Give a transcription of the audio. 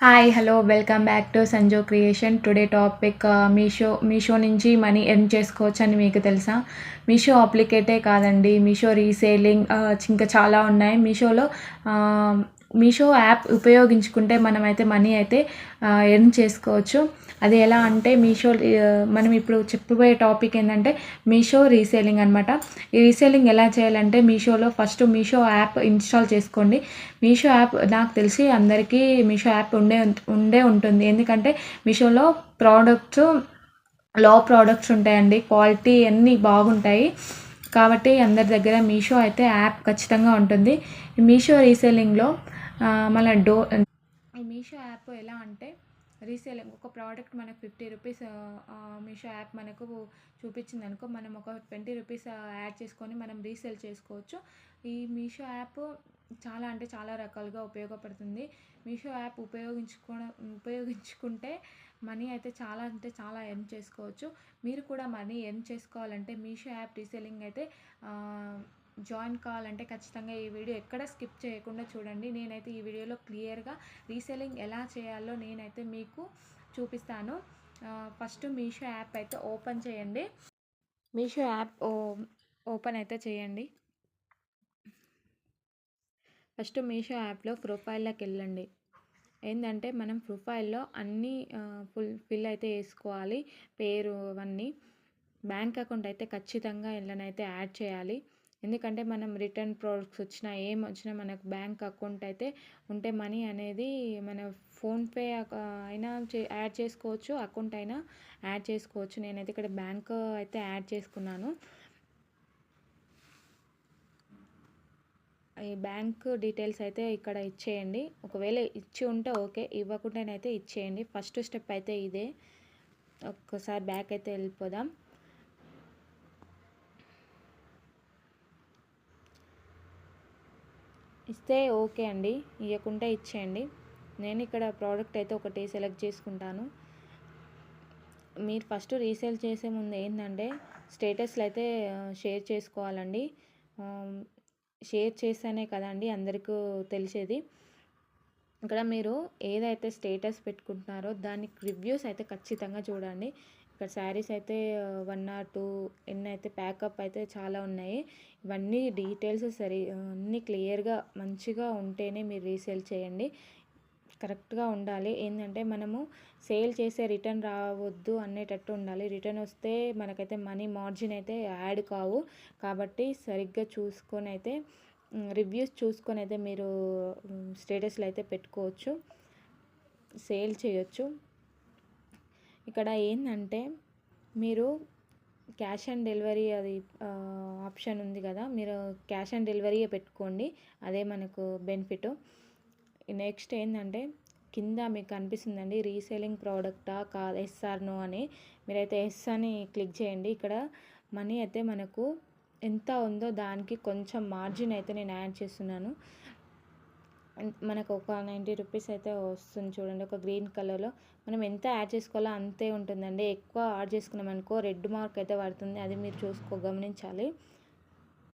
Hi hello welcome back to Sanjo creation. Today topic Meesho నుంచి money earn చేసుకోవచ్చు అని మీకు తెలుసా? మీషో అప్లికేటే కాదండి, మీషో రీసేలింగ్ ఇంకా చాలా ఉన్నాయి. మీషో యాప్ ఉపయోగించుకుంటే మనమైతే మనీ అయితే ఎర్న్ చేసుకోవచ్చు. అది ఎలా అంటే మనం ఇప్పుడు చెప్పబోయే టాపిక్ ఏంటంటే మీషో రీసేలింగ్ అనమాట. ఈ రీసేలింగ్ ఎలా చేయాలంటే ఫస్ట్ మీషో యాప్ ఇన్స్టాల్ చేసుకోండి. మీషో యాప్ నాకు తెలిసి అందరికీ మీషో యాప్ ఉండే ఉంటుంది. ఎందుకంటే మీషోలో ప్రోడక్ట్స్ ప్రోడక్ట్స్ ఉంటాయండి, క్వాలిటీ అన్నీ బాగుంటాయి. కాబట్టి అందరి దగ్గర మీషో అయితే యాప్ ఖచ్చితంగా ఉంటుంది. ఈ మీషో రీసేలింగ్లో మళ్ళీ ఈ మీషో యాప్ ఎలా అంటే రీసేలింగ్ ఒక ప్రోడక్ట్ మనకు 50 రూపీస్ మీషో యాప్ మనకు చూపించింది అనుకో, మనం ఒక 20 రూపీస్ యాడ్ చేసుకొని మనం రీసేల్ చేసుకోవచ్చు. ఈ మీషో యాప్ చాలా అంటే చాలా రకాలుగా ఉపయోగపడుతుంది. మీషో యాప్ ఉపయోగించుకుంటే మనీ అయితే చాలా అంటే చాలా ఎర్న్ చేసుకోవచ్చు. మీరు కూడా మనీ ఎర్న్ చేసుకోవాలంటే మీషో యాప్ రీసేలింగ్ అయితే జాయిన్ కావాలంటే ఖచ్చితంగా ఈ వీడియో ఎక్కడ స్కిప్ చేయకుండా చూడండి. నేనైతే ఈ వీడియోలో క్లియర్గా రీసేలింగ్ ఎలా చేయాలో నేనైతే మీకు చూపిస్తాను. ఫస్ట్ మీషో యాప్ అయితే ఓపెన్ చేయండి. మీషో యాప్ ఓపెన్ అయితే చేయండి. ఫస్ట్ మీషో యాప్లో ప్రొఫైల్లోకి వెళ్ళండి. ఏంటంటే మనం ప్రొఫైల్లో అన్నీ ఫిల్ అయితే వేసుకోవాలి, పేరు అవన్నీ. బ్యాంక్ అకౌంట్ అయితే ఖచ్చితంగా ఇళ్ళనైతే యాడ్ చేయాలి. ఎందుకంటే మనం రిటర్న్ ప్రోడక్ట్స్ వచ్చినా వచ్చినా మనకు బ్యాంక్ అకౌంట్ అయితే ఉంటే మనీ అనేది మన ఫోన్పే అయినా యాడ్ చేసుకోవచ్చు, అకౌంట్ అయినా యాడ్ చేసుకోవచ్చు. నేనైతే ఇక్కడ బ్యాంక్ అయితే యాడ్ చేసుకున్నాను. ఈ బ్యాంక్ డీటెయిల్స్ అయితే ఇక్కడ ఇచ్చేయండి. ఒకవేళ ఇచ్చి ఉంటే ఓకే, ఇవ్వకుండానైతే ఇచ్చేయండి. ఫస్ట్ స్టెప్ అయితే ఇదే. ఒక్కసారి బ్యాక్ అయితే వెళ్ళిపోదాం. ఇస్తే ఓకే అండి, ఇవ్వకుంటే ఇచ్చేయండి. నేను ఇక్కడ ప్రోడక్ట్ అయితే ఒకటి సెలెక్ట్ చేసుకుంటాను. మీరు ఫస్ట్ రీసేల్ చేసే ముందు ఏంటంటే స్టేటస్లు అయితే షేర్ చేసుకోవాలండి. షేర్ చేస్తేనే కదండి అందరికీ తెలిసేది. ఇక్కడ మీరు ఏదైతే స్టేటస్ పెట్టుకుంటున్నారో దానికి రివ్యూస్ అయితే ఖచ్చితంగా చూడండి. ఇక్కడ శారీస్ అయితే 1 or 2 ఎన్నైతే ప్యాకప్ అయితే చాలా ఉన్నాయి. ఇవన్నీ డీటెయిల్స్ అన్నీ క్లియర్గా మంచిగా ఉంటేనే మీరు రీసేల్ చేయండి. కరెక్ట్గా ఉండాలి. ఏంటంటే మనము సేల్ చేసే రిటర్న్ రావద్దు అనేటట్టు ఉండాలి. రిటర్న్ వస్తే మనకైతే మనీ మార్జిన్ అయితే యాడ్ కావు. కాబట్టి సరిగ్గా చూసుకొని అయితే రివ్యూస్ చూసుకొని అయితే మీరు స్టేటస్లో అయితే పెట్టుకోవచ్చు, సేల్ చేయొచ్చు. ఇక్కడ ఏంటంటే మీరు క్యాష్ ఆన్ డెలివరీ అది ఆప్షన్ ఉంది కదా, మీరు క్యాష్ ఆన్ డెలివరీయే పెట్టుకోండి. అదే మనకు బెనిఫిట్. నెక్స్ట్ ఏంటంటే కింద మీకు కనిపిస్తుందండి రీసేలింగ్ ప్రోడక్టా కాదు, ఎస్ ఆర్ నో అని. మీరైతే ఎస్ అని క్లిక్ చేయండి. ఇక్కడ మనీ అయితే మనకు ఎంత ఉందో దానికి కొంచెం మార్జిన్ అయితే నేను యాడ్ చేస్తున్నాను. మనకు ఒక 90 రూపీస్ అయితే వస్తుంది చూడండి, ఒక గ్రీన్ కలర్లో. మనం ఎంత యాడ్ చేసుకోవాలో అంతే ఉంటుందండి. ఎక్కువ యాడ్ చేసుకున్నాం అనుకో రెడ్ మార్క్ అయితే పడుతుంది, అది మీరు గమనించాలి.